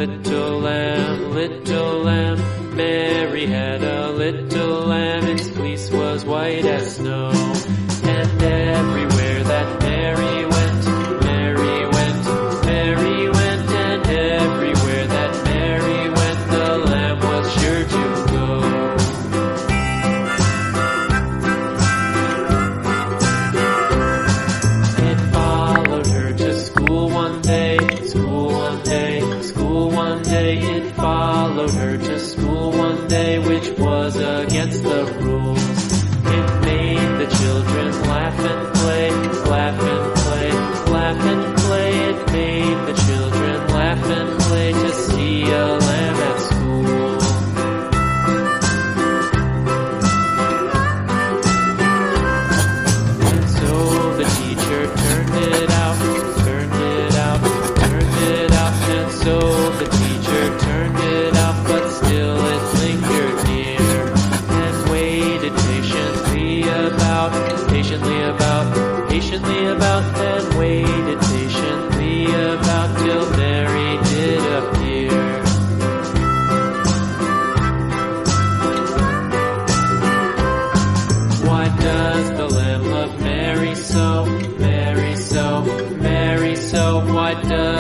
little lamb, little lamb. Mary had a little lamb, its fleece was white as snow. And everywhere that Mary went, Mary went, Mary went. And everywhere that Mary went, the lamb was sure to go. It followed her to school one day, school one day, school one day. It followed her to school one day, which was against the rules. It made the children laugh and play, laugh and play, laugh and play. It made the children laugh and play to see a lamb at school. And so the teacher turned it out, turned it out, turned it out. And so the teacher turned it out, but still it lingered near, and waited patiently about, and waited patiently about till Mary did appear. Why does the Lamb love Mary so, Mary so, Mary so? Why does